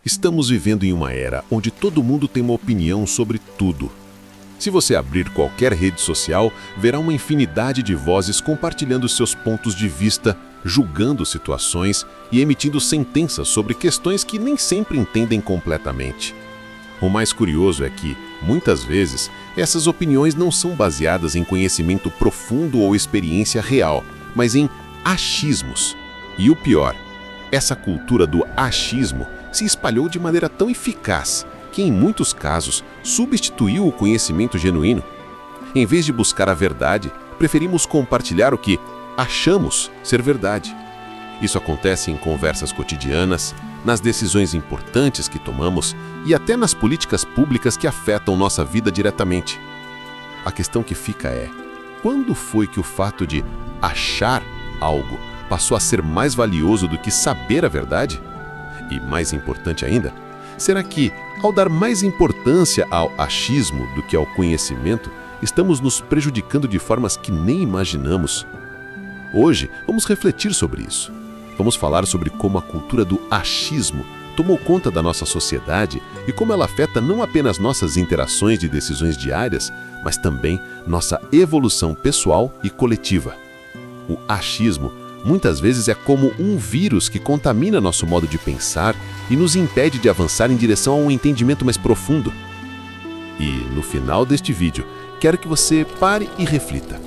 Estamos vivendo em uma era onde todo mundo tem uma opinião sobre tudo. Se você abrir qualquer rede social, verá uma infinidade de vozes compartilhando seus pontos de vista, julgando situações e emitindo sentenças sobre questões que nem sempre entendem completamente. O mais curioso é que, muitas vezes, essas opiniões não são baseadas em conhecimento profundo ou experiência real, mas em achismos. E o pior, essa cultura do achismo se espalhou de maneira tão eficaz que, em muitos casos, substituiu o conhecimento genuíno. Em vez de buscar a verdade, preferimos compartilhar o que achamos ser verdade. Isso acontece em conversas cotidianas, nas decisões importantes que tomamos e até nas políticas públicas que afetam nossa vida diretamente. A questão que fica é: quando foi que o fato de achar algo passou a ser mais valioso do que saber a verdade? E mais importante ainda, será que, ao dar mais importância ao achismo do que ao conhecimento, estamos nos prejudicando de formas que nem imaginamos? Hoje, vamos refletir sobre isso. Vamos falar sobre como a cultura do achismo tomou conta da nossa sociedade e como ela afeta não apenas nossas interações de decisões diárias, mas também nossa evolução pessoal e coletiva. O achismo muitas vezes é como um vírus que contamina nosso modo de pensar e nos impede de avançar em direção a um entendimento mais profundo. E, no final deste vídeo, quero que você pare e reflita.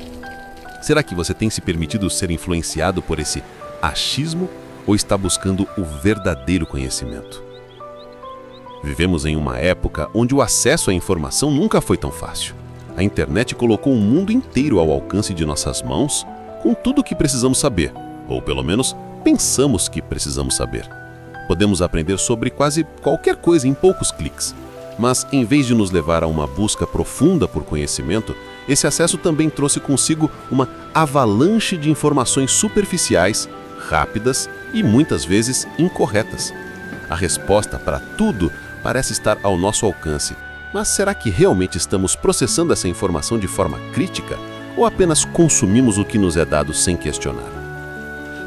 Será que você tem se permitido ser influenciado por esse achismo ou está buscando o verdadeiro conhecimento? Vivemos em uma época onde o acesso à informação nunca foi tão fácil. A internet colocou o mundo inteiro ao alcance de nossas mãos, com tudo o que precisamos saber, ou pelo menos pensamos que precisamos saber. Podemos aprender sobre quase qualquer coisa em poucos cliques, mas em vez de nos levar a uma busca profunda por conhecimento, esse acesso também trouxe consigo uma avalanche de informações superficiais, rápidas e muitas vezes incorretas. A resposta para tudo parece estar ao nosso alcance, mas será que realmente estamos processando essa informação de forma crítica ou apenas consumimos o que nos é dado sem questionar?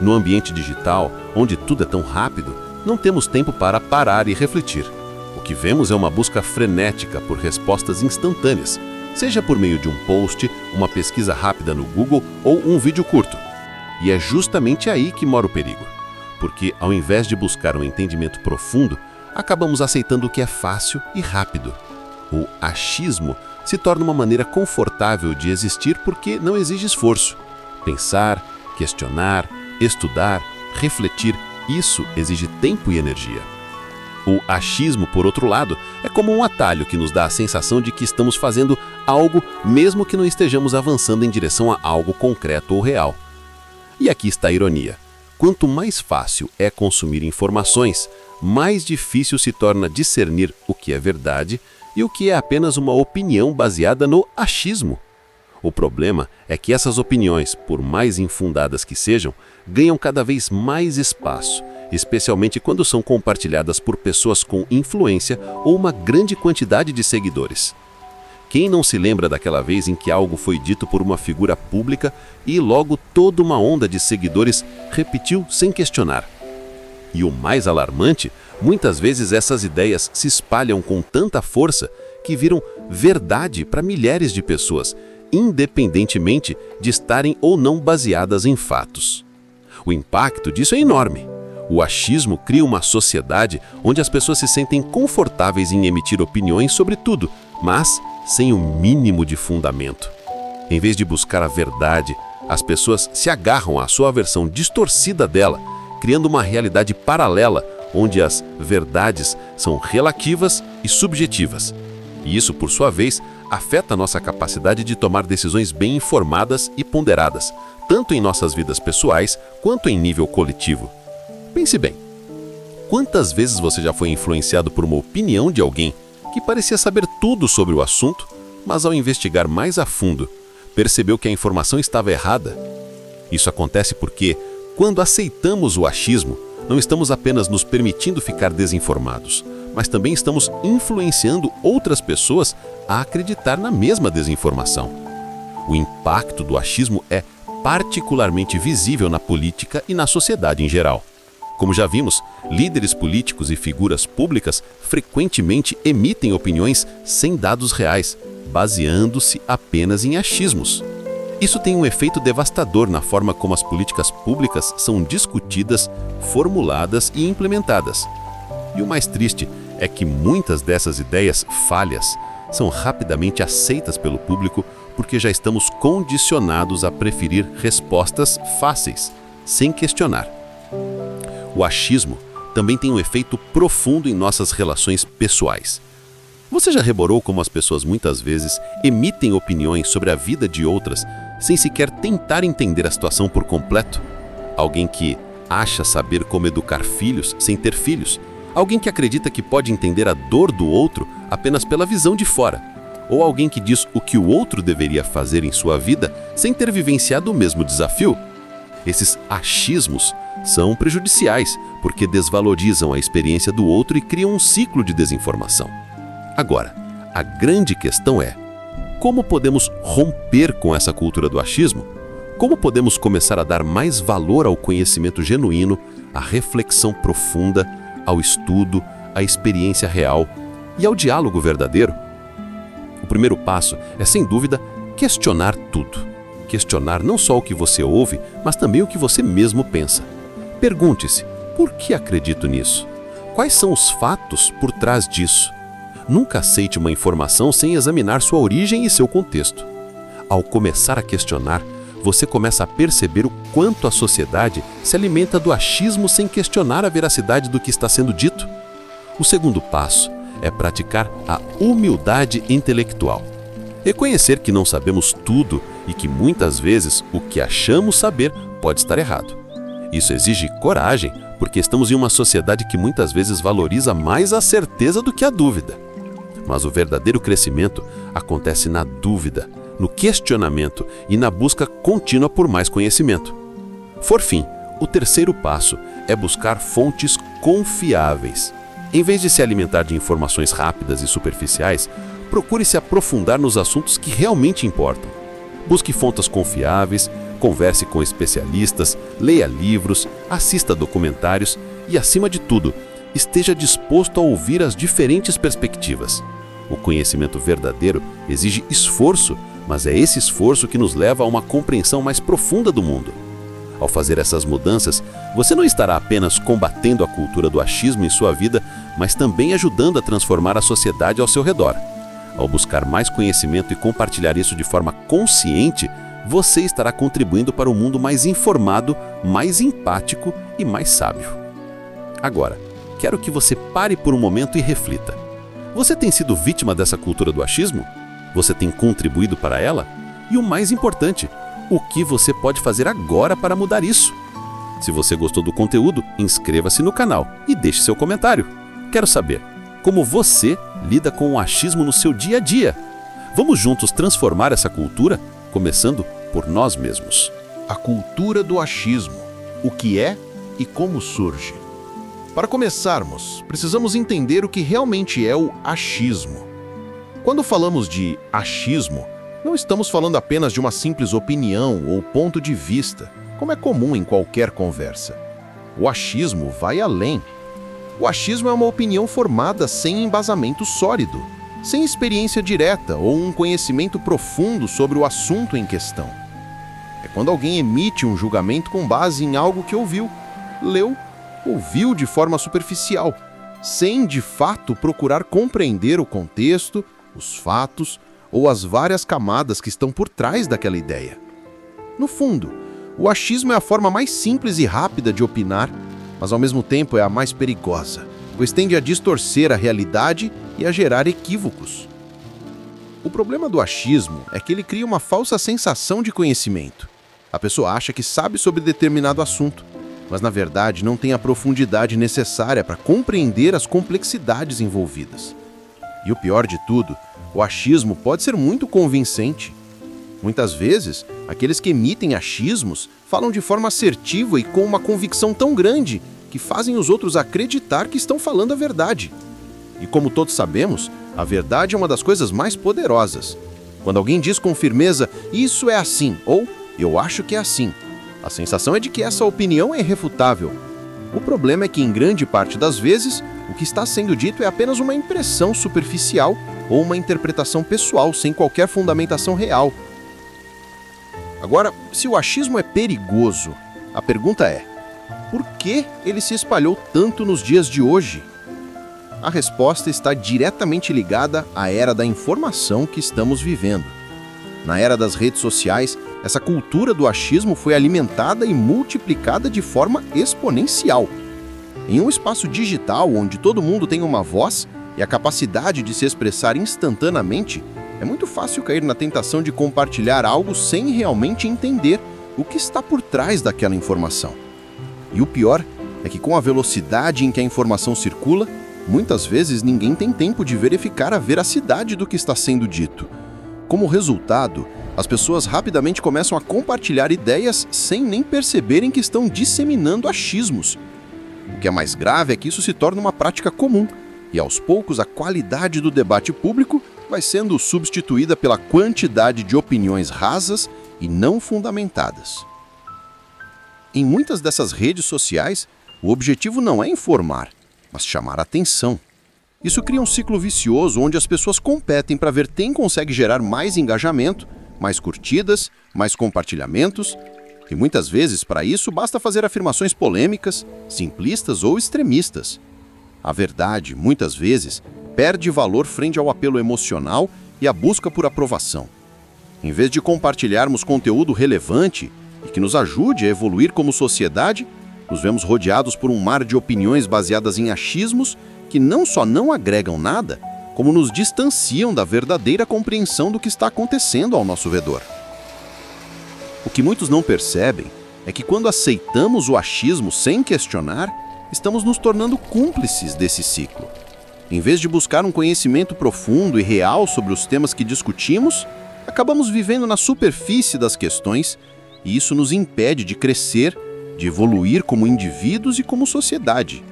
No ambiente digital, onde tudo é tão rápido, não temos tempo para parar e refletir. O que vemos é uma busca frenética por respostas instantâneas, seja por meio de um post, uma pesquisa rápida no Google ou um vídeo curto. E é justamente aí que mora o perigo, porque ao invés de buscar um entendimento profundo, acabamos aceitando o que é fácil e rápido. O achismo se torna uma maneira confortável de existir porque não exige esforço. Pensar, questionar, estudar, refletir, isso exige tempo e energia. O achismo, por outro lado, é como um atalho que nos dá a sensação de que estamos fazendo algo mesmo que não estejamos avançando em direção a algo concreto ou real. E aqui está a ironia. Quanto mais fácil é consumir informações, mais difícil se torna discernir o que é verdade e o que é apenas uma opinião baseada no achismo. O problema é que essas opiniões, por mais infundadas que sejam, ganham cada vez mais espaço, especialmente quando são compartilhadas por pessoas com influência ou uma grande quantidade de seguidores. Quem não se lembra daquela vez em que algo foi dito por uma figura pública e logo toda uma onda de seguidores repetiu sem questionar? E o mais alarmante, muitas vezes essas ideias se espalham com tanta força que viram verdade para milhares de pessoas, independentemente de estarem ou não baseadas em fatos. O impacto disso é enorme. O achismo cria uma sociedade onde as pessoas se sentem confortáveis em emitir opiniões sobre tudo, mas sem o mínimo de fundamento. Em vez de buscar a verdade, as pessoas se agarram à sua versão distorcida dela, criando uma realidade paralela onde as verdades são relativas e subjetivas. E isso, por sua vez, afeta a nossa capacidade de tomar decisões bem informadas e ponderadas, tanto em nossas vidas pessoais quanto em nível coletivo. Pense bem, quantas vezes você já foi influenciado por uma opinião de alguém que parecia saber tudo sobre o assunto, mas ao investigar mais a fundo, percebeu que a informação estava errada? Isso acontece porque, quando aceitamos o achismo, não estamos apenas nos permitindo ficar desinformados, mas também estamos influenciando outras pessoas a acreditar na mesma desinformação. O impacto do achismo é particularmente visível na política e na sociedade em geral. Como já vimos, líderes políticos e figuras públicas frequentemente emitem opiniões sem dados reais, baseando-se apenas em achismos. Isso tem um efeito devastador na forma como as políticas públicas são discutidas, formuladas e implementadas. E o mais triste é que muitas dessas ideias falhas são rapidamente aceitas pelo público porque já estamos condicionados a preferir respostas fáceis, sem questionar. O achismo também tem um efeito profundo em nossas relações pessoais. Você já reparou como as pessoas muitas vezes emitem opiniões sobre a vida de outras sem sequer tentar entender a situação por completo? Alguém que acha saber como educar filhos sem ter filhos. Alguém que acredita que pode entender a dor do outro apenas pela visão de fora. Ou alguém que diz o que o outro deveria fazer em sua vida sem ter vivenciado o mesmo desafio. Esses achismos são prejudiciais porque desvalorizam a experiência do outro e criam um ciclo de desinformação. Agora, a grande questão é: como podemos romper com essa cultura do achismo? Como podemos começar a dar mais valor ao conhecimento genuíno, à reflexão profunda, ao estudo, à experiência real e ao diálogo verdadeiro? O primeiro passo é, sem dúvida, questionar tudo. Questionar não só o que você ouve, mas também o que você mesmo pensa. Pergunte-se: por que acredito nisso? Quais são os fatos por trás disso? Nunca aceite uma informação sem examinar sua origem e seu contexto. Ao começar a questionar, você começa a perceber o quanto a sociedade se alimenta do achismo sem questionar a veracidade do que está sendo dito. O segundo passo é praticar a humildade intelectual. Reconhecer que não sabemos tudo e que muitas vezes o que achamos saber pode estar errado. Isso exige coragem, porque estamos em uma sociedade que muitas vezes valoriza mais a certeza do que a dúvida. Mas o verdadeiro crescimento acontece na dúvida, no questionamento e na busca contínua por mais conhecimento. Por fim, o terceiro passo é buscar fontes confiáveis. Em vez de se alimentar de informações rápidas e superficiais, procure se aprofundar nos assuntos que realmente importam. Busque fontes confiáveis, converse com especialistas, leia livros, assista documentários e, acima de tudo, esteja disposto a ouvir as diferentes perspectivas. O conhecimento verdadeiro exige esforço, mas é esse esforço que nos leva a uma compreensão mais profunda do mundo. Ao fazer essas mudanças, você não estará apenas combatendo a cultura do achismo em sua vida, mas também ajudando a transformar a sociedade ao seu redor. Ao buscar mais conhecimento e compartilhar isso de forma consciente, você estará contribuindo para um mundo mais informado, mais empático e mais sábio. Agora, quero que você pare por um momento e reflita. Você tem sido vítima dessa cultura do achismo? Você tem contribuído para ela? E o mais importante, o que você pode fazer agora para mudar isso? Se você gostou do conteúdo, inscreva-se no canal e deixe seu comentário. Quero saber como você lida com o achismo no seu dia a dia. Vamos juntos transformar essa cultura, começando por nós mesmos. A cultura do achismo. O que é e como surge? Para começarmos, precisamos entender o que realmente é o achismo. Quando falamos de achismo, não estamos falando apenas de uma simples opinião ou ponto de vista, como é comum em qualquer conversa. O achismo vai além. O achismo é uma opinião formada sem embasamento sólido, sem experiência direta ou um conhecimento profundo sobre o assunto em questão. É quando alguém emite um julgamento com base em algo que ouviu, leu, ouviu de forma superficial, sem de fato procurar compreender o contexto, os fatos ou as várias camadas que estão por trás daquela ideia. No fundo, o achismo é a forma mais simples e rápida de opinar, mas ao mesmo tempo é a mais perigosa, pois tende a distorcer a realidade e a gerar equívocos. O problema do achismo é que ele cria uma falsa sensação de conhecimento. A pessoa acha que sabe sobre determinado assunto, mas na verdade não tem a profundidade necessária para compreender as complexidades envolvidas. E o pior de tudo, o achismo pode ser muito convincente. Muitas vezes, aqueles que emitem achismos falam de forma assertiva e com uma convicção tão grande que fazem os outros acreditar que estão falando a verdade. E como todos sabemos, a verdade é uma das coisas mais poderosas. Quando alguém diz com firmeza, isso é assim, ou eu acho que é assim, a sensação é de que essa opinião é irrefutável. O problema é que, em grande parte das vezes, o que está sendo dito é apenas uma impressão superficial ou uma interpretação pessoal, sem qualquer fundamentação real. Agora, se o achismo é perigoso, a pergunta é: por que ele se espalhou tanto nos dias de hoje? A resposta está diretamente ligada à era da informação que estamos vivendo. Na era das redes sociais, essa cultura do achismo foi alimentada e multiplicada de forma exponencial. Em um espaço digital onde todo mundo tem uma voz e a capacidade de se expressar instantaneamente, é muito fácil cair na tentação de compartilhar algo sem realmente entender o que está por trás daquela informação. E o pior é que, com a velocidade em que a informação circula, muitas vezes ninguém tem tempo de verificar a veracidade do que está sendo dito. Como resultado, as pessoas rapidamente começam a compartilhar ideias sem nem perceberem que estão disseminando achismos. O que é mais grave é que isso se torna uma prática comum, e aos poucos a qualidade do debate público vai sendo substituída pela quantidade de opiniões rasas e não fundamentadas. Em muitas dessas redes sociais, o objetivo não é informar, mas chamar a atenção. Isso cria um ciclo vicioso onde as pessoas competem para ver quem consegue gerar mais engajamento, mais curtidas, mais compartilhamentos, e muitas vezes, para isso, basta fazer afirmações polêmicas, simplistas ou extremistas. A verdade, muitas vezes, perde valor frente ao apelo emocional e à busca por aprovação. Em vez de compartilharmos conteúdo relevante e que nos ajude a evoluir como sociedade, nos vemos rodeados por um mar de opiniões baseadas em achismos que não só não agregam nada, como nos distanciam da verdadeira compreensão do que está acontecendo ao nosso redor. O que muitos não percebem é que, quando aceitamos o achismo sem questionar, estamos nos tornando cúmplices desse ciclo. Em vez de buscar um conhecimento profundo e real sobre os temas que discutimos, acabamos vivendo na superfície das questões, e isso nos impede de crescer, de evoluir como indivíduos e como sociedade.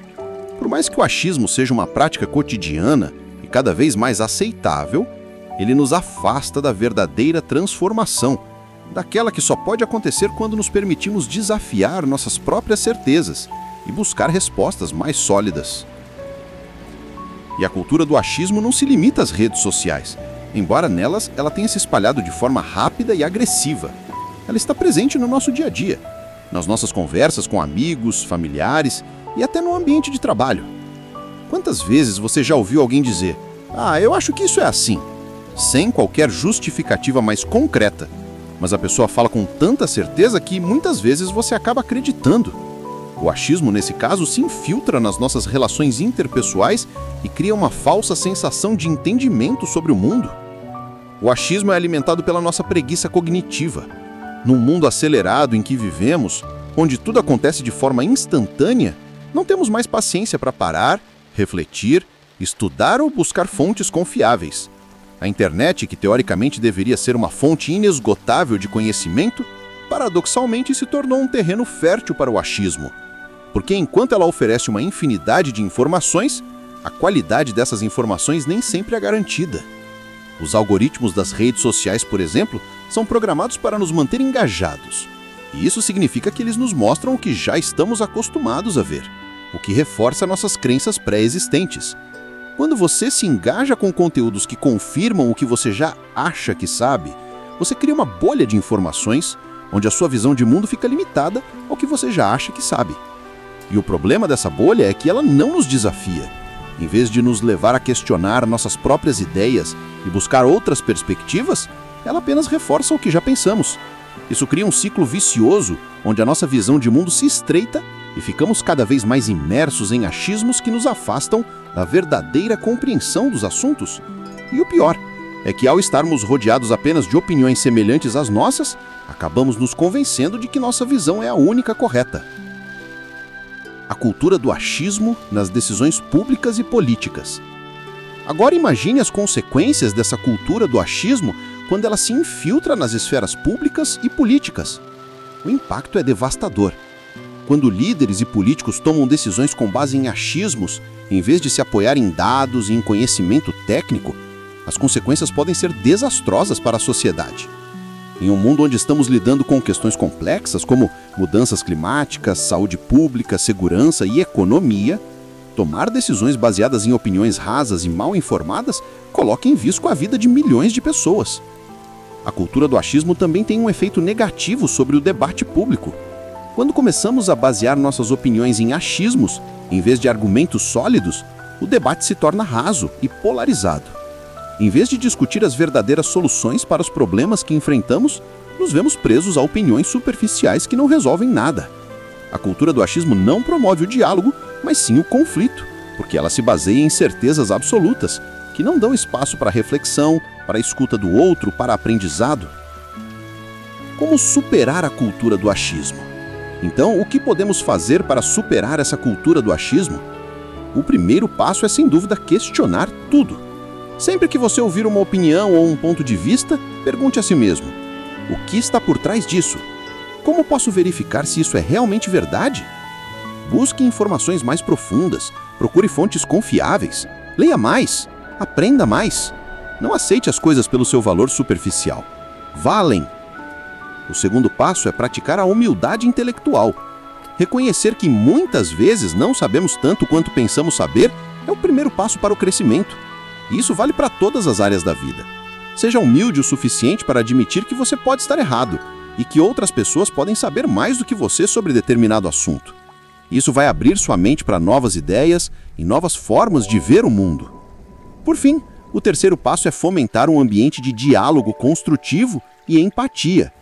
Por mais que o achismo seja uma prática cotidiana e cada vez mais aceitável, ele nos afasta da verdadeira transformação, daquela que só pode acontecer quando nos permitimos desafiar nossas próprias certezas e buscar respostas mais sólidas. E a cultura do achismo não se limita às redes sociais, embora nelas ela tenha se espalhado de forma rápida e agressiva. Ela está presente no nosso dia a dia, nas nossas conversas com amigos, familiares e até no ambiente de trabalho. Quantas vezes você já ouviu alguém dizer: "Ah, eu acho que isso é assim", sem qualquer justificativa mais concreta, mas a pessoa fala com tanta certeza que muitas vezes você acaba acreditando. O achismo, nesse caso, se infiltra nas nossas relações interpessoais e cria uma falsa sensação de entendimento sobre o mundo. O achismo é alimentado pela nossa preguiça cognitiva. Num mundo acelerado em que vivemos, onde tudo acontece de forma instantânea, não temos mais paciência para parar, refletir, estudar ou buscar fontes confiáveis. A internet, que teoricamente deveria ser uma fonte inesgotável de conhecimento, paradoxalmente se tornou um terreno fértil para o achismo. Porque enquanto ela oferece uma infinidade de informações, a qualidade dessas informações nem sempre é garantida. Os algoritmos das redes sociais, por exemplo, são programados para nos manter engajados. E isso significa que eles nos mostram o que já estamos acostumados a ver, o que reforça nossas crenças pré-existentes. Quando você se engaja com conteúdos que confirmam o que você já acha que sabe, você cria uma bolha de informações, onde a sua visão de mundo fica limitada ao que você já acha que sabe. E o problema dessa bolha é que ela não nos desafia. Em vez de nos levar a questionar nossas próprias ideias e buscar outras perspectivas, ela apenas reforça o que já pensamos. Isso cria um ciclo vicioso, onde a nossa visão de mundo se estreita e ficamos cada vez mais imersos em achismos que nos afastam da verdadeira compreensão dos assuntos. E o pior é que, ao estarmos rodeados apenas de opiniões semelhantes às nossas, acabamos nos convencendo de que nossa visão é a única correta. A cultura do achismo nas decisões públicas e políticas. Agora imagine as consequências dessa cultura do achismo quando ela se infiltra nas esferas públicas e políticas. O impacto é devastador. Quando líderes e políticos tomam decisões com base em achismos, em vez de se apoiar em dados e em conhecimento técnico, as consequências podem ser desastrosas para a sociedade. Em um mundo onde estamos lidando com questões complexas como mudanças climáticas, saúde pública, segurança e economia, tomar decisões baseadas em opiniões rasas e mal informadas coloca em risco a vida de milhões de pessoas. A cultura do achismo também tem um efeito negativo sobre o debate público. Quando começamos a basear nossas opiniões em achismos, em vez de argumentos sólidos, o debate se torna raso e polarizado. Em vez de discutir as verdadeiras soluções para os problemas que enfrentamos, nos vemos presos a opiniões superficiais que não resolvem nada. A cultura do achismo não promove o diálogo, mas sim o conflito, porque ela se baseia em certezas absolutas, que não dão espaço para reflexão, para a escuta do outro, para aprendizado. Como superar a cultura do achismo? Então, o que podemos fazer para superar essa cultura do achismo? O primeiro passo é, sem dúvida, questionar tudo. Sempre que você ouvir uma opinião ou um ponto de vista, pergunte a si mesmo: o que está por trás disso? Como posso verificar se isso é realmente verdade? Busque informações mais profundas, procure fontes confiáveis, leia mais, aprenda mais. Não aceite as coisas pelo seu valor superficial. Vá além. O segundo passo é praticar a humildade intelectual. Reconhecer que muitas vezes não sabemos tanto quanto pensamos saber é o primeiro passo para o crescimento. E isso vale para todas as áreas da vida. Seja humilde o suficiente para admitir que você pode estar errado e que outras pessoas podem saber mais do que você sobre determinado assunto. Isso vai abrir sua mente para novas ideias e novas formas de ver o mundo. Por fim, o terceiro passo é fomentar um ambiente de diálogo construtivo e empatia.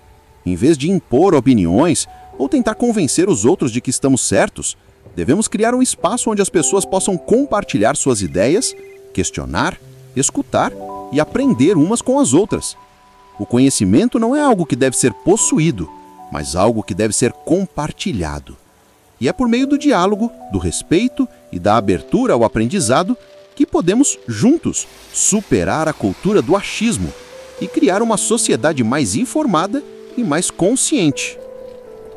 Em vez de impor opiniões ou tentar convencer os outros de que estamos certos, devemos criar um espaço onde as pessoas possam compartilhar suas ideias, questionar, escutar e aprender umas com as outras. O conhecimento não é algo que deve ser possuído, mas algo que deve ser compartilhado. E é por meio do diálogo, do respeito e da abertura ao aprendizado que podemos, juntos, superar a cultura do achismo e criar uma sociedade mais informada e mais consciente.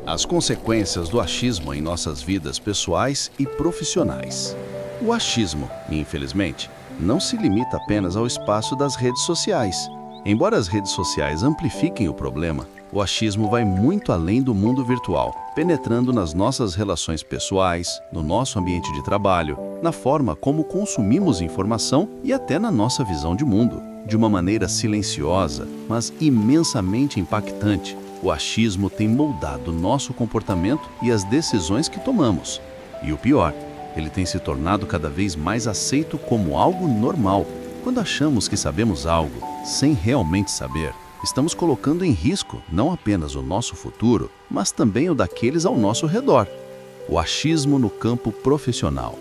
As consequências do achismo em nossas vidas pessoais e profissionais. O achismo, infelizmente, não se limita apenas ao espaço das redes sociais. Embora as redes sociais amplifiquem o problema, o achismo vai muito além do mundo virtual, penetrando nas nossas relações pessoais, no nosso ambiente de trabalho, na forma como consumimos informação e até na nossa visão de mundo. De uma maneira silenciosa, mas imensamente impactante, o achismo tem moldado nosso comportamento e as decisões que tomamos. E o pior, ele tem se tornado cada vez mais aceito como algo normal. Quando achamos que sabemos algo, sem realmente saber, estamos colocando em risco não apenas o nosso futuro, mas também o daqueles ao nosso redor. O achismo no campo profissional.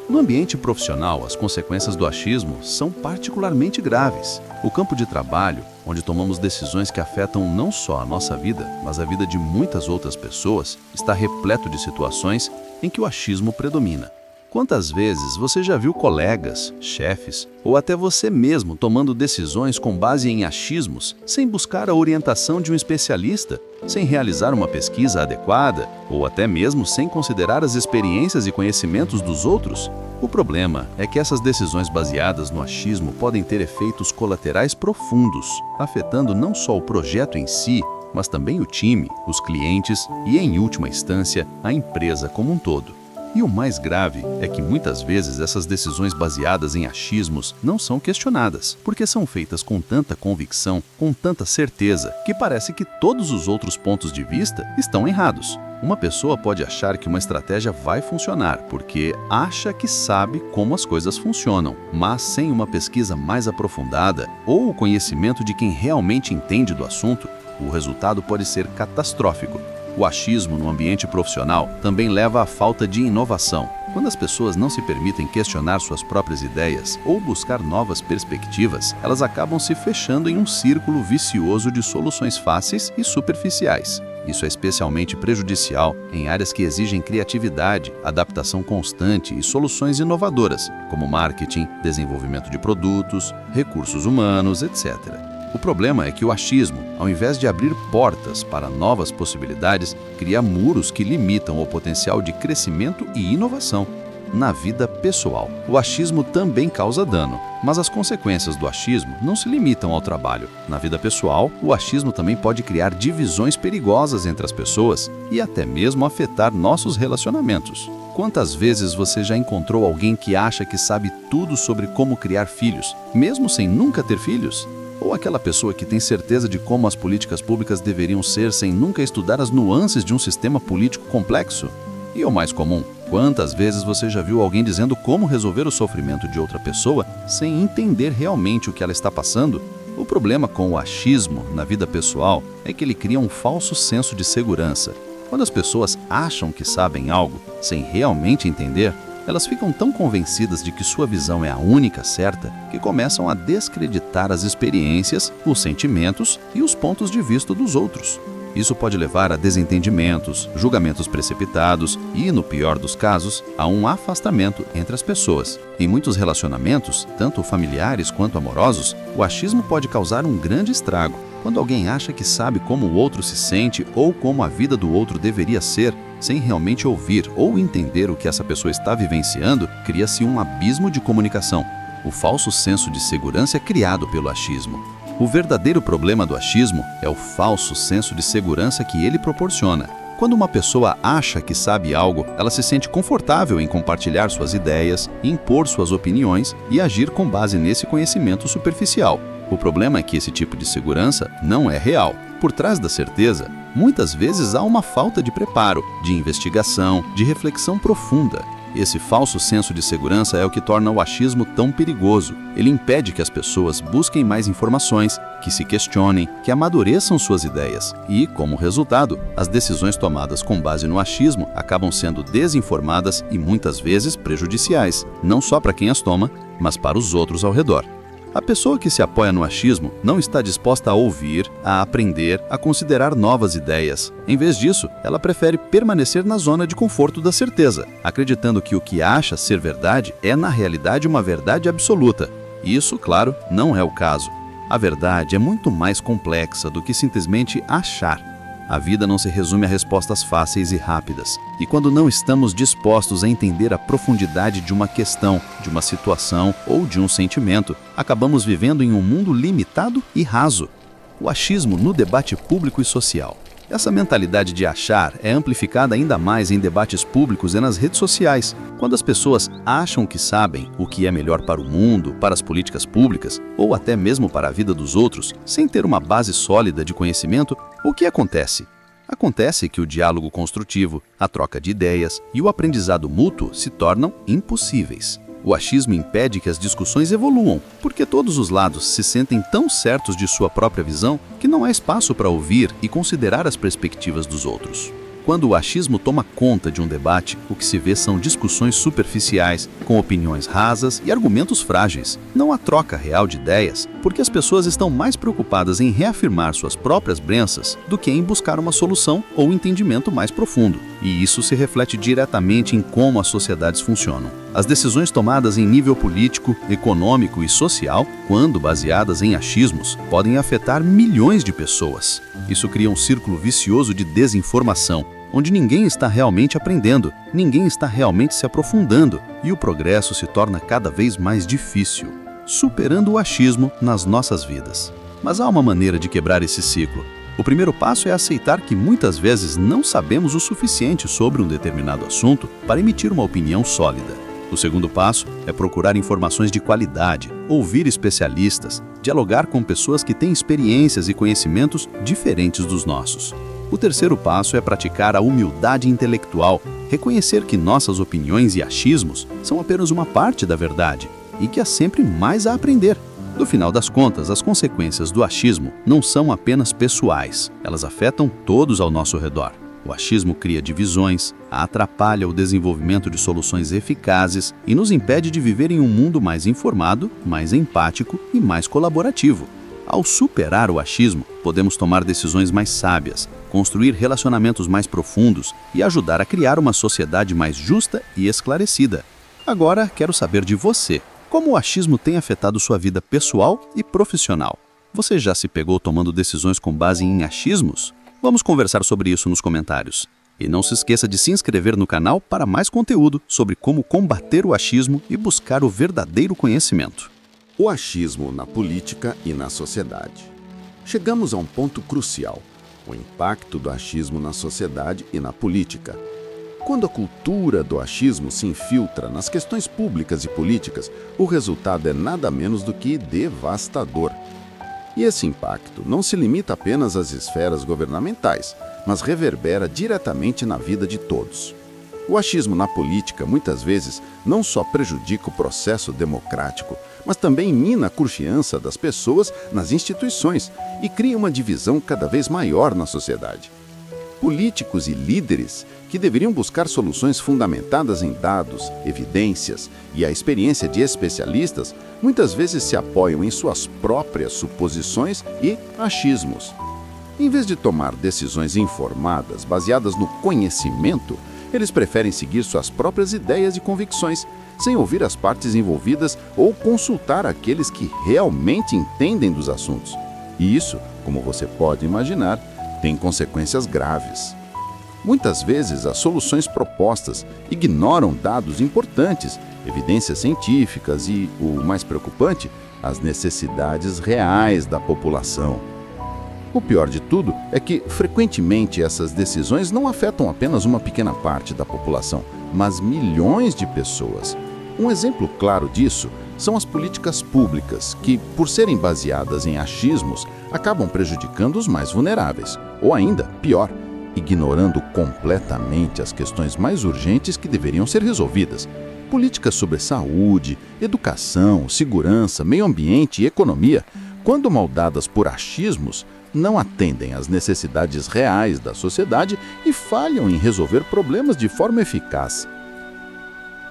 No ambiente profissional, as consequências do achismo são particularmente graves. O campo de trabalho, onde tomamos decisões que afetam não só a nossa vida, mas a vida de muitas outras pessoas, está repleto de situações em que o achismo predomina. Quantas vezes você já viu colegas, chefes ou até você mesmo tomando decisões com base em achismos, sem buscar a orientação de um especialista, sem realizar uma pesquisa adequada ou até mesmo sem considerar as experiências e conhecimentos dos outros? O problema é que essas decisões baseadas no achismo podem ter efeitos colaterais profundos, afetando não só o projeto em si, mas também o time, os clientes e, em última instância, a empresa como um todo. E o mais grave é que muitas vezes essas decisões baseadas em achismos não são questionadas, porque são feitas com tanta convicção, com tanta certeza, que parece que todos os outros pontos de vista estão errados. Uma pessoa pode achar que uma estratégia vai funcionar porque acha que sabe como as coisas funcionam, mas sem uma pesquisa mais aprofundada ou o conhecimento de quem realmente entende do assunto, o resultado pode ser catastrófico. O achismo no ambiente profissional também leva à falta de inovação. Quando as pessoas não se permitem questionar suas próprias ideias ou buscar novas perspectivas, elas acabam se fechando em um círculo vicioso de soluções fáceis e superficiais. Isso é especialmente prejudicial em áreas que exigem criatividade, adaptação constante e soluções inovadoras, como marketing, desenvolvimento de produtos, recursos humanos, etc. O problema é que o achismo, ao invés de abrir portas para novas possibilidades, cria muros que limitam o potencial de crescimento e inovação. na vida pessoal. O achismo também causa dano, mas as consequências do achismo não se limitam ao trabalho. Na vida pessoal, o achismo também pode criar divisões perigosas entre as pessoas e até mesmo afetar nossos relacionamentos. Quantas vezes você já encontrou alguém que acha que sabe tudo sobre como criar filhos, mesmo sem nunca ter filhos? Ou aquela pessoa que tem certeza de como as políticas públicas deveriam ser sem nunca estudar as nuances de um sistema político complexo? E o mais comum, quantas vezes você já viu alguém dizendo como resolver o sofrimento de outra pessoa sem entender realmente o que ela está passando? O problema com o achismo na vida pessoal é que ele cria um falso senso de segurança. Quando as pessoas acham que sabem algo sem realmente entender, elas ficam tão convencidas de que sua visão é a única certa que começam a descreditar as experiências, os sentimentos e os pontos de vista dos outros. Isso pode levar a desentendimentos, julgamentos precipitados e, no pior dos casos, a um afastamento entre as pessoas. Em muitos relacionamentos, tanto familiares quanto amorosos, o achismo pode causar um grande estrago. Quando alguém acha que sabe como o outro se sente ou como a vida do outro deveria ser, sem realmente ouvir ou entender o que essa pessoa está vivenciando, cria-se um abismo de comunicação. O falso senso de segurança é criado pelo achismo. O verdadeiro problema do achismo é o falso senso de segurança que ele proporciona. Quando uma pessoa acha que sabe algo, ela se sente confortável em compartilhar suas ideias, impor suas opiniões e agir com base nesse conhecimento superficial. O problema é que esse tipo de segurança não é real. Por trás da certeza, muitas vezes há uma falta de preparo, de investigação, de reflexão profunda. Esse falso senso de segurança é o que torna o achismo tão perigoso. Ele impede que as pessoas busquem mais informações, que se questionem, que amadureçam suas ideias. E, como resultado, as decisões tomadas com base no achismo acabam sendo desinformadas e muitas vezes prejudiciais, não só para quem as toma, mas para os outros ao redor. A pessoa que se apoia no achismo não está disposta a ouvir, a aprender, a considerar novas ideias. Em vez disso, ela prefere permanecer na zona de conforto da certeza, acreditando que o que acha ser verdade é, na realidade, uma verdade absoluta. Isso, claro, não é o caso. A verdade é muito mais complexa do que simplesmente achar. A vida não se resume a respostas fáceis e rápidas. E quando não estamos dispostos a entender a profundidade de uma questão, de uma situação ou de um sentimento, acabamos vivendo em um mundo limitado e raso. O achismo no debate público e social. Essa mentalidade de achar é amplificada ainda mais em debates públicos e nas redes sociais, quando as pessoas acham que sabem o que é melhor para o mundo, para as políticas públicas ou até mesmo para a vida dos outros, sem ter uma base sólida de conhecimento. O que acontece? Acontece que o diálogo construtivo, a troca de ideias e o aprendizado mútuo se tornam impossíveis. O achismo impede que as discussões evoluam, porque todos os lados se sentem tão certos de sua própria visão que não há espaço para ouvir e considerar as perspectivas dos outros. Quando o achismo toma conta de um debate, o que se vê são discussões superficiais, com opiniões rasas e argumentos frágeis. Não há troca real de ideias, porque as pessoas estão mais preocupadas em reafirmar suas próprias crenças do que em buscar uma solução ou entendimento mais profundo. E isso se reflete diretamente em como as sociedades funcionam. As decisões tomadas em nível político, econômico e social, quando baseadas em achismos, podem afetar milhões de pessoas. Isso cria um círculo vicioso de desinformação, onde ninguém está realmente aprendendo, ninguém está realmente se aprofundando e o progresso se torna cada vez mais difícil, superando o achismo nas nossas vidas. Mas há uma maneira de quebrar esse ciclo. O primeiro passo é aceitar que muitas vezes não sabemos o suficiente sobre um determinado assunto para emitir uma opinião sólida. O segundo passo é procurar informações de qualidade, ouvir especialistas, dialogar com pessoas que têm experiências e conhecimentos diferentes dos nossos. O terceiro passo é praticar a humildade intelectual, reconhecer que nossas opiniões e achismos são apenas uma parte da verdade e que há sempre mais a aprender. No final das contas, as consequências do achismo não são apenas pessoais, elas afetam todos ao nosso redor. O achismo cria divisões, atrapalha o desenvolvimento de soluções eficazes e nos impede de viver em um mundo mais informado, mais empático e mais colaborativo. Ao superar o achismo, podemos tomar decisões mais sábias, construir relacionamentos mais profundos e ajudar a criar uma sociedade mais justa e esclarecida. Agora, quero saber de você. Como o achismo tem afetado sua vida pessoal e profissional? Você já se pegou tomando decisões com base em achismos? Vamos conversar sobre isso nos comentários. E não se esqueça de se inscrever no canal para mais conteúdo sobre como combater o achismo e buscar o verdadeiro conhecimento. O achismo na política e na sociedade. Chegamos a um ponto crucial: o impacto do achismo na sociedade e na política. Quando a cultura do achismo se infiltra nas questões públicas e políticas, o resultado é nada menos do que devastador. E esse impacto não se limita apenas às esferas governamentais, mas reverbera diretamente na vida de todos. O achismo na política, muitas vezes, não só prejudica o processo democrático, mas também mina a confiança das pessoas nas instituições e cria uma divisão cada vez maior na sociedade. Políticos e líderes que deveriam buscar soluções fundamentadas em dados, evidências e a experiência de especialistas, muitas vezes se apoiam em suas próprias suposições e achismos. Em vez de tomar decisões informadas, baseadas no conhecimento, eles preferem seguir suas próprias ideias e convicções, sem ouvir as partes envolvidas ou consultar aqueles que realmente entendem dos assuntos. E isso, como você pode imaginar, tem consequências graves. Muitas vezes, as soluções propostas ignoram dados importantes, evidências científicas e, o mais preocupante, as necessidades reais da população. O pior de tudo é que, frequentemente, essas decisões não afetam apenas uma pequena parte da população, mas milhões de pessoas. Um exemplo claro disso são as políticas públicas, que, por serem baseadas em achismos, acabam prejudicando os mais vulneráveis. Ou ainda, pior, ignorando completamente as questões mais urgentes que deveriam ser resolvidas. Políticas sobre saúde, educação, segurança, meio ambiente e economia, quando moldadas por achismos, não atendem às necessidades reais da sociedade e falham em resolver problemas de forma eficaz.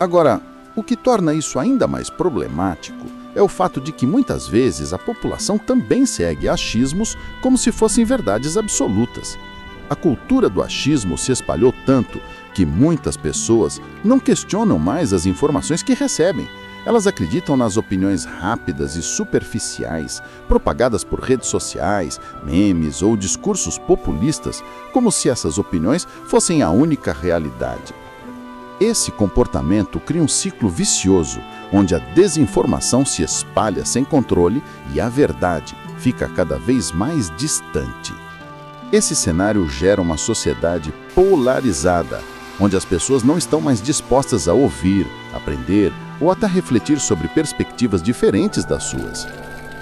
Agora, o que torna isso ainda mais problemático é o fato de que muitas vezes a população também segue achismos como se fossem verdades absolutas. A cultura do achismo se espalhou tanto que muitas pessoas não questionam mais as informações que recebem. Elas acreditam nas opiniões rápidas e superficiais, propagadas por redes sociais, memes ou discursos populistas, como se essas opiniões fossem a única realidade. Esse comportamento cria um ciclo vicioso, onde a desinformação se espalha sem controle e a verdade fica cada vez mais distante. Esse cenário gera uma sociedade polarizada, onde as pessoas não estão mais dispostas a ouvir, aprender ou até refletir sobre perspectivas diferentes das suas.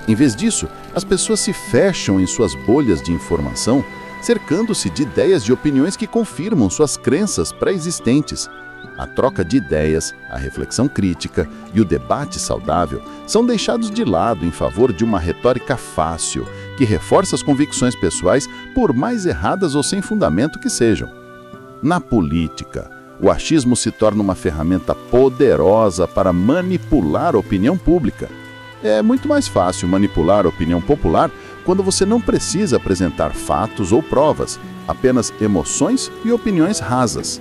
Em vez disso, as pessoas se fecham em suas bolhas de informação, cercando-se de ideias e opiniões que confirmam suas crenças pré-existentes. A troca de ideias, a reflexão crítica e o debate saudável são deixados de lado em favor de uma retórica fácil, que reforça as convicções pessoais, por mais erradas ou sem fundamento que sejam. Na política, o achismo se torna uma ferramenta poderosa para manipular a opinião pública. É muito mais fácil manipular a opinião popular quando você não precisa apresentar fatos ou provas, apenas emoções e opiniões rasas.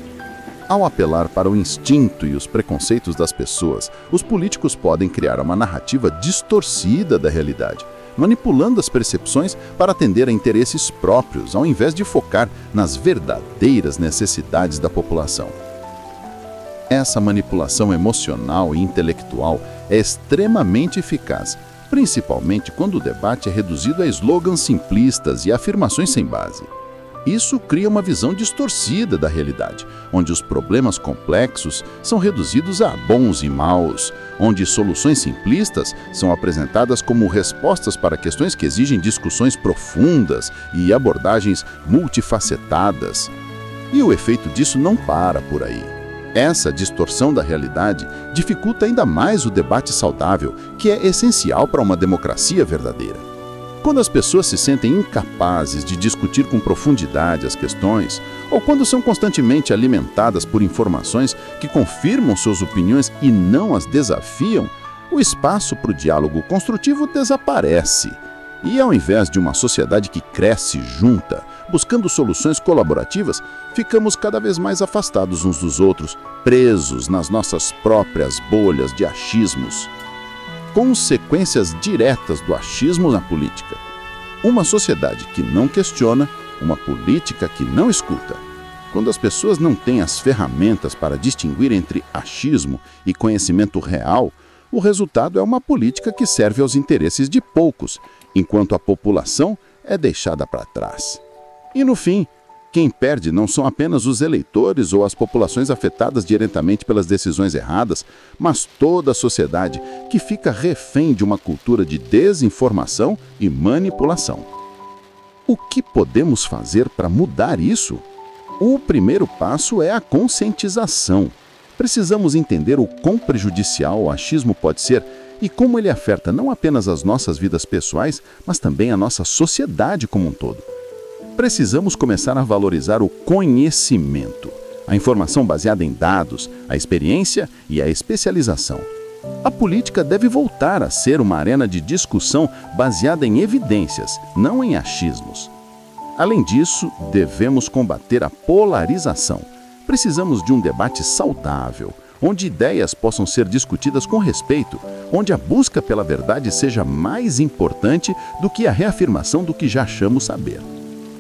Ao apelar para o instinto e os preconceitos das pessoas, os políticos podem criar uma narrativa distorcida da realidade, manipulando as percepções para atender a interesses próprios, ao invés de focar nas verdadeiras necessidades da população. Essa manipulação emocional e intelectual é extremamente eficaz, principalmente quando o debate é reduzido a slogans simplistas e afirmações sem base. Isso cria uma visão distorcida da realidade, onde os problemas complexos são reduzidos a bons e maus, onde soluções simplistas são apresentadas como respostas para questões que exigem discussões profundas e abordagens multifacetadas. E o efeito disso não para por aí. Essa distorção da realidade dificulta ainda mais o debate saudável, que é essencial para uma democracia verdadeira. Quando as pessoas se sentem incapazes de discutir com profundidade as questões, ou quando são constantemente alimentadas por informações que confirmam suas opiniões e não as desafiam, o espaço para o diálogo construtivo desaparece. E ao invés de uma sociedade que cresce junta, buscando soluções colaborativas, ficamos cada vez mais afastados uns dos outros, presos nas nossas próprias bolhas de achismos. Consequências diretas do achismo na política. Uma sociedade que não questiona, uma política que não escuta. Quando as pessoas não têm as ferramentas para distinguir entre achismo e conhecimento real, o resultado é uma política que serve aos interesses de poucos, enquanto a população é deixada para trás. E no fim, quem perde não são apenas os eleitores ou as populações afetadas diretamente pelas decisões erradas, mas toda a sociedade que fica refém de uma cultura de desinformação e manipulação. O que podemos fazer para mudar isso? O primeiro passo é a conscientização. Precisamos entender o quão prejudicial o achismo pode ser e como ele afeta não apenas as nossas vidas pessoais, mas também a nossa sociedade como um todo. Precisamos começar a valorizar o conhecimento, a informação baseada em dados, a experiência e a especialização. A política deve voltar a ser uma arena de discussão baseada em evidências, não em achismos. Além disso, devemos combater a polarização. Precisamos de um debate saudável, onde ideias possam ser discutidas com respeito, onde a busca pela verdade seja mais importante do que a reafirmação do que já achamos saber.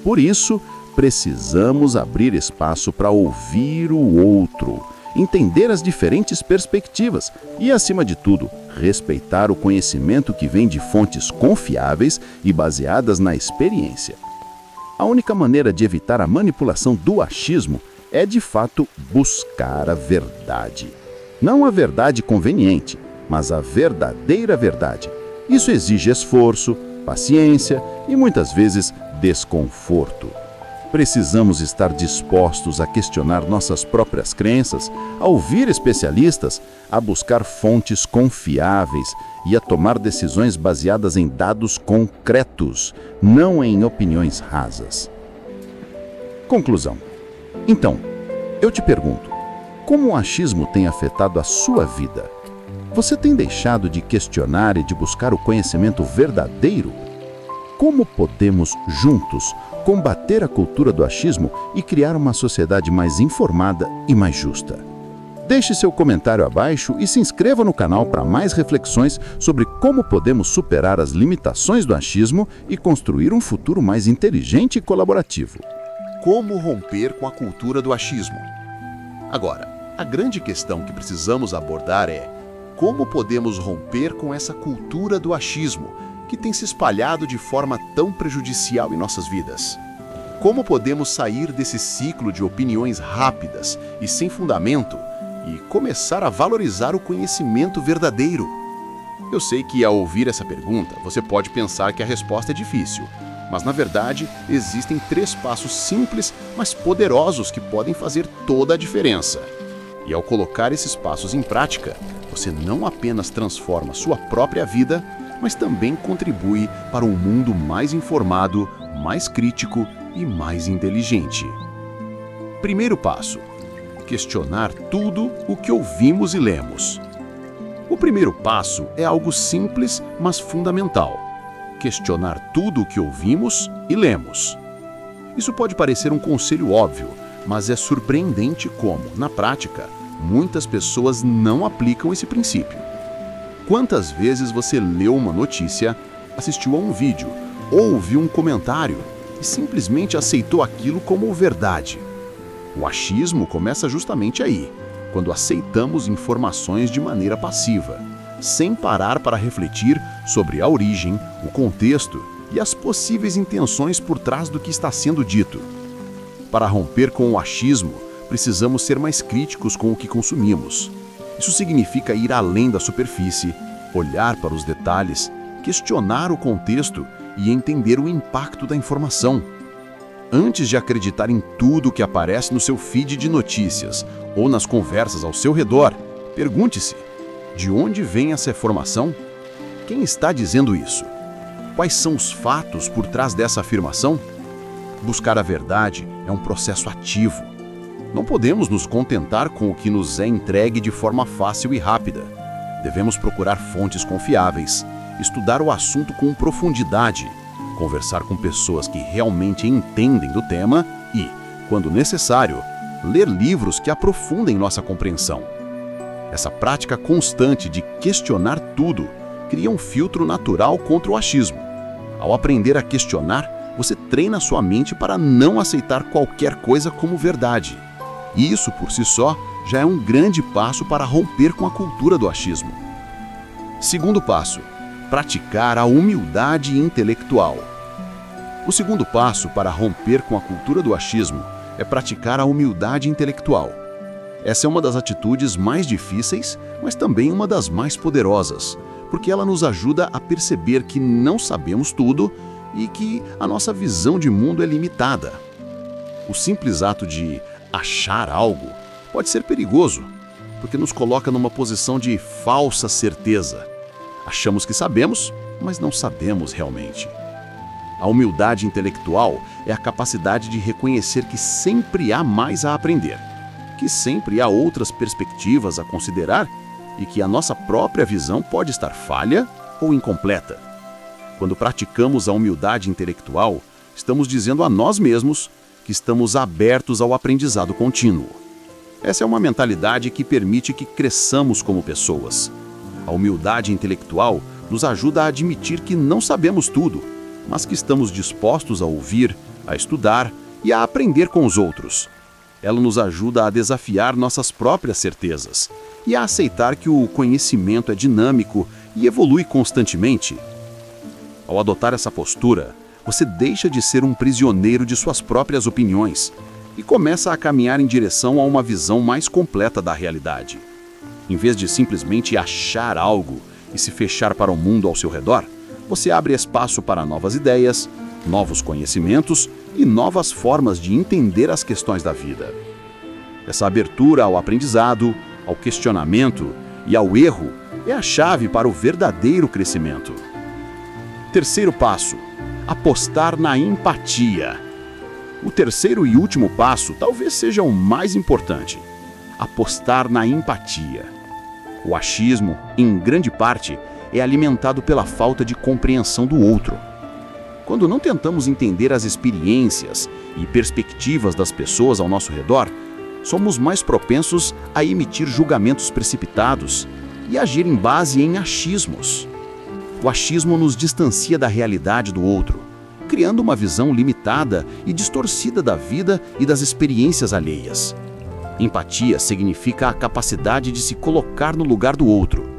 Por isso, precisamos abrir espaço para ouvir o outro, entender as diferentes perspectivas e, acima de tudo, respeitar o conhecimento que vem de fontes confiáveis e baseadas na experiência. A única maneira de evitar a manipulação do achismo é, de fato, buscar a verdade. Não a verdade conveniente, mas a verdadeira verdade. Isso exige esforço, paciência e, muitas vezes, desconforto. Precisamos estar dispostos a questionar nossas próprias crenças, a ouvir especialistas, a buscar fontes confiáveis e a tomar decisões baseadas em dados concretos, não em opiniões rasas. Conclusão. Então, eu te pergunto, como o achismo tem afetado a sua vida? Você tem deixado de questionar e de buscar o conhecimento verdadeiro? Como podemos, juntos, combater a cultura do achismo e criar uma sociedade mais informada e mais justa? Deixe seu comentário abaixo e se inscreva no canal para mais reflexões sobre como podemos superar as limitações do achismo e construir um futuro mais inteligente e colaborativo. Como romper com a cultura do achismo? Agora, a grande questão que precisamos abordar é como podemos romper com essa cultura do achismo que tem se espalhado de forma tão prejudicial em nossas vidas. Como podemos sair desse ciclo de opiniões rápidas e sem fundamento e começar a valorizar o conhecimento verdadeiro? Eu sei que ao ouvir essa pergunta, você pode pensar que a resposta é difícil, mas na verdade existem 3 passos simples, mas poderosos que podem fazer toda a diferença. E ao colocar esses passos em prática, você não apenas transforma sua própria vida, mas também contribui para um mundo mais informado, mais crítico e mais inteligente. Primeiro passo: questionar tudo o que ouvimos e lemos. O primeiro passo é algo simples, mas fundamental: questionar tudo o que ouvimos e lemos. Isso pode parecer um conselho óbvio, mas é surpreendente como, na prática, muitas pessoas não aplicam esse princípio. Quantas vezes você leu uma notícia, assistiu a um vídeo ou ouviu um comentário e simplesmente aceitou aquilo como verdade? O achismo começa justamente aí, quando aceitamos informações de maneira passiva, sem parar para refletir sobre a origem, o contexto e as possíveis intenções por trás do que está sendo dito. Para romper com o achismo, precisamos ser mais críticos com o que consumimos. Isso significa ir além da superfície, olhar para os detalhes, questionar o contexto e entender o impacto da informação. Antes de acreditar em tudo que aparece no seu feed de notícias ou nas conversas ao seu redor, pergunte-se: de onde vem essa informação? Quem está dizendo isso? Quais são os fatos por trás dessa afirmação? Buscar a verdade é um processo ativo. Não podemos nos contentar com o que nos é entregue de forma fácil e rápida. Devemos procurar fontes confiáveis, estudar o assunto com profundidade, conversar com pessoas que realmente entendem do tema e, quando necessário, ler livros que aprofundem nossa compreensão. Essa prática constante de questionar tudo cria um filtro natural contra o achismo. Ao aprender a questionar, você treina sua mente para não aceitar qualquer coisa como verdade. E isso, por si só, já é um grande passo para romper com a cultura do achismo. Segundo passo: praticar a humildade intelectual. O segundo passo para romper com a cultura do achismo é praticar a humildade intelectual. Essa é uma das atitudes mais difíceis, mas também uma das mais poderosas, porque ela nos ajuda a perceber que não sabemos tudo e que a nossa visão de mundo é limitada. O simples ato de achar algo pode ser perigoso, porque nos coloca numa posição de falsa certeza. Achamos que sabemos, mas não sabemos realmente. A humildade intelectual é a capacidade de reconhecer que sempre há mais a aprender, que sempre há outras perspectivas a considerar e que a nossa própria visão pode estar falha ou incompleta. Quando praticamos a humildade intelectual, estamos dizendo a nós mesmos que estamos abertos ao aprendizado contínuo. Essa é uma mentalidade que permite que cresçamos como pessoas. A humildade intelectual nos ajuda a admitir que não sabemos tudo, mas que estamos dispostos a ouvir, a estudar e a aprender com os outros. Ela nos ajuda a desafiar nossas próprias certezas e a aceitar que o conhecimento é dinâmico e evolui constantemente. Ao adotar essa postura, você deixa de ser um prisioneiro de suas próprias opiniões e começa a caminhar em direção a uma visão mais completa da realidade. Em vez de simplesmente achar algo e se fechar para o mundo ao seu redor, você abre espaço para novas ideias, novos conhecimentos e novas formas de entender as questões da vida. Essa abertura ao aprendizado, ao questionamento e ao erro é a chave para o verdadeiro crescimento. Terceiro passo: apostar na empatia. O terceiro e último passo talvez seja o mais importante: apostar na empatia. O achismo, em grande parte, é alimentado pela falta de compreensão do outro. Quando não tentamos entender as experiências e perspectivas das pessoas ao nosso redor, somos mais propensos a emitir julgamentos precipitados e agir em base em achismos. O achismo nos distancia da realidade do outro, criando uma visão limitada e distorcida da vida e das experiências alheias. Empatia significa a capacidade de se colocar no lugar do outro,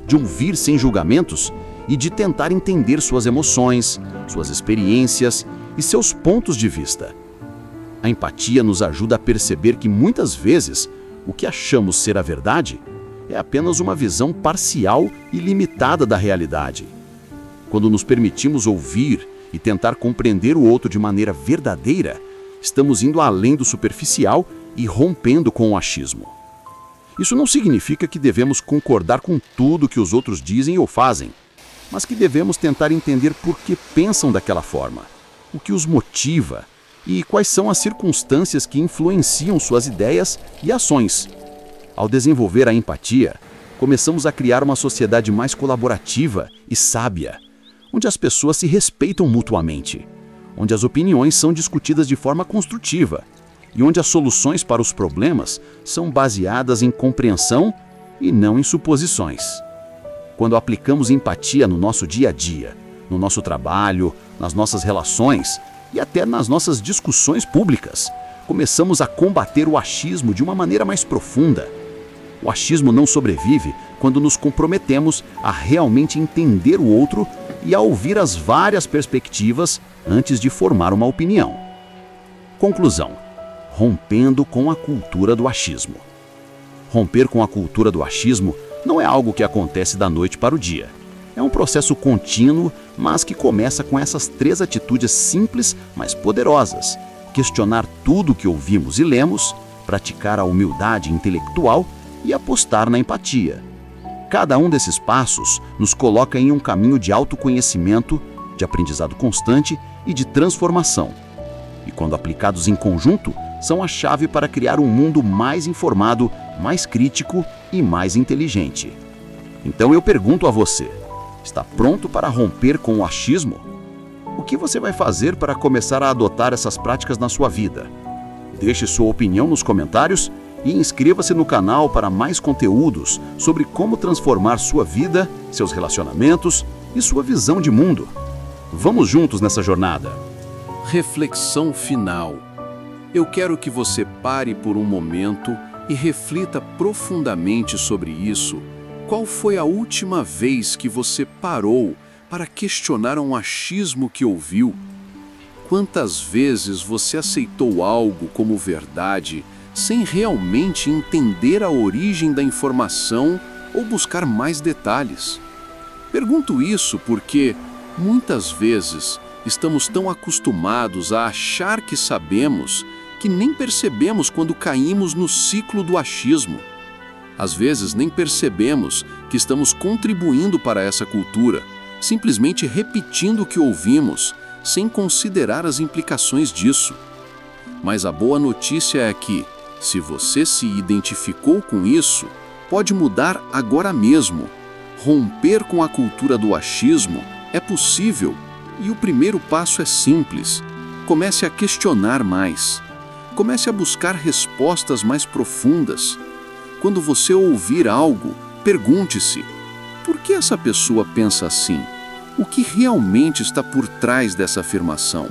de ouvir sem julgamentos e de tentar entender suas emoções, suas experiências e seus pontos de vista. A empatia nos ajuda a perceber que muitas vezes o que achamos ser a verdade é apenas uma visão parcial e limitada da realidade. Quando nos permitimos ouvir e tentar compreender o outro de maneira verdadeira, estamos indo além do superficial e rompendo com o achismo. Isso não significa que devemos concordar com tudo que os outros dizem ou fazem, mas que devemos tentar entender por que pensam daquela forma, o que os motiva e quais são as circunstâncias que influenciam suas ideias e ações. Ao desenvolver a empatia, começamos a criar uma sociedade mais colaborativa e sábia, onde as pessoas se respeitam mutuamente, onde as opiniões são discutidas de forma construtiva e onde as soluções para os problemas são baseadas em compreensão e não em suposições. Quando aplicamos empatia no nosso dia a dia, no nosso trabalho, nas nossas relações e até nas nossas discussões públicas, começamos a combater o achismo de uma maneira mais profunda. O achismo não sobrevive quando nos comprometemos a realmente entender o outro e a ouvir as várias perspectivas antes de formar uma opinião. Conclusão: rompendo com a cultura do achismo. Romper com a cultura do achismo não é algo que acontece da noite para o dia. É um processo contínuo, mas que começa com essas 3 atitudes simples, mas poderosas: questionar tudo o que ouvimos e lemos, praticar a humildade intelectual e apostar na empatia. Cada um desses passos nos coloca em um caminho de autoconhecimento, de aprendizado constante e de transformação. E quando aplicados em conjunto, são a chave para criar um mundo mais informado, mais crítico e mais inteligente. Então eu pergunto a você: está pronto para romper com o achismo? O que você vai fazer para começar a adotar essas práticas na sua vida? Deixe sua opinião nos comentários e inscreva-se no canal para mais conteúdos sobre como transformar sua vida, seus relacionamentos e sua visão de mundo. Vamos juntos nessa jornada. Reflexão final. Eu quero que você pare por um momento e reflita profundamente sobre isso. Qual foi a última vez que você parou para questionar um achismo que ouviu? Quantas vezes você aceitou algo como verdade sem realmente entender a origem da informação ou buscar mais detalhes? Pergunto isso porque, muitas vezes, estamos tão acostumados a achar que sabemos que nem percebemos quando caímos no ciclo do achismo. Às vezes, nem percebemos que estamos contribuindo para essa cultura, simplesmente repetindo o que ouvimos, sem considerar as implicações disso. Mas a boa notícia é que, se você se identificou com isso, pode mudar agora mesmo. Romper com a cultura do achismo é possível e o primeiro passo é simples. Comece a questionar mais. Comece a buscar respostas mais profundas. Quando você ouvir algo, pergunte-se: por que essa pessoa pensa assim? O que realmente está por trás dessa afirmação?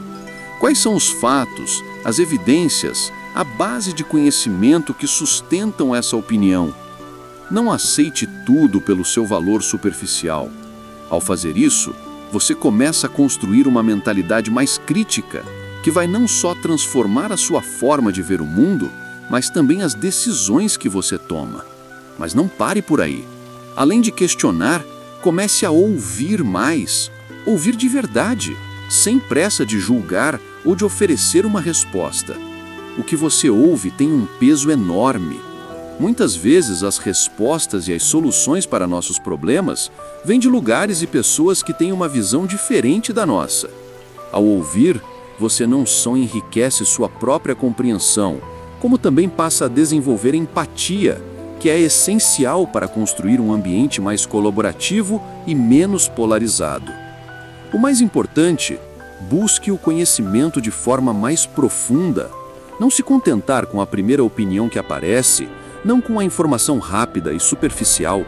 Quais são os fatos, as evidências, a base de conhecimento que sustentam essa opinião? Não aceite tudo pelo seu valor superficial. Ao fazer isso, você começa a construir uma mentalidade mais crítica, que vai não só transformar a sua forma de ver o mundo, mas também as decisões que você toma. Mas não pare por aí. Além de questionar, comece a ouvir mais. Ouvir de verdade, sem pressa de julgar ou de oferecer uma resposta. O que você ouve tem um peso enorme. Muitas vezes as respostas e as soluções para nossos problemas vêm de lugares e pessoas que têm uma visão diferente da nossa. Ao ouvir, você não só enriquece sua própria compreensão, como também passa a desenvolver empatia, que é essencial para construir um ambiente mais colaborativo e menos polarizado. O mais importante, busque o conhecimento de forma mais profunda. Não se contentar com a primeira opinião que aparece, não com a informação rápida e superficial.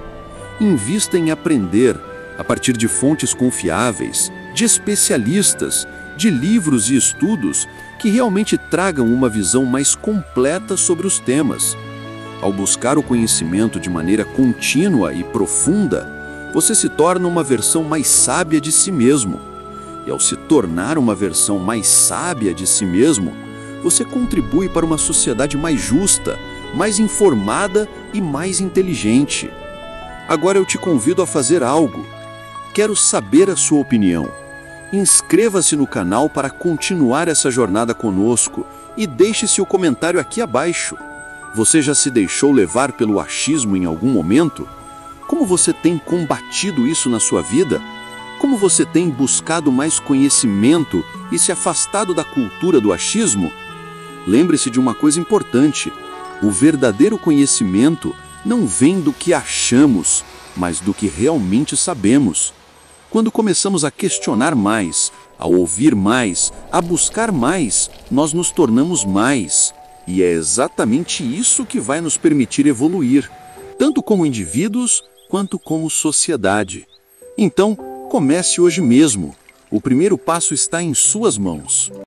Invista em aprender, a partir de fontes confiáveis, de especialistas, de livros e estudos que realmente tragam uma visão mais completa sobre os temas. Ao buscar o conhecimento de maneira contínua e profunda, você se torna uma versão mais sábia de si mesmo. E ao se tornar uma versão mais sábia de si mesmo, você contribui para uma sociedade mais justa, mais informada e mais inteligente. Agora eu te convido a fazer algo. Quero saber a sua opinião. Inscreva-se no canal para continuar essa jornada conosco e deixe seu comentário aqui abaixo. Você já se deixou levar pelo achismo em algum momento? Como você tem combatido isso na sua vida? Como você tem buscado mais conhecimento e se afastado da cultura do achismo? Lembre-se de uma coisa importante: o verdadeiro conhecimento não vem do que achamos, mas do que realmente sabemos. Quando começamos a questionar mais, a ouvir mais, a buscar mais, nós nos tornamos mais. E é exatamente isso que vai nos permitir evoluir, tanto como indivíduos quanto como sociedade. Então, comece hoje mesmo. O primeiro passo está em suas mãos.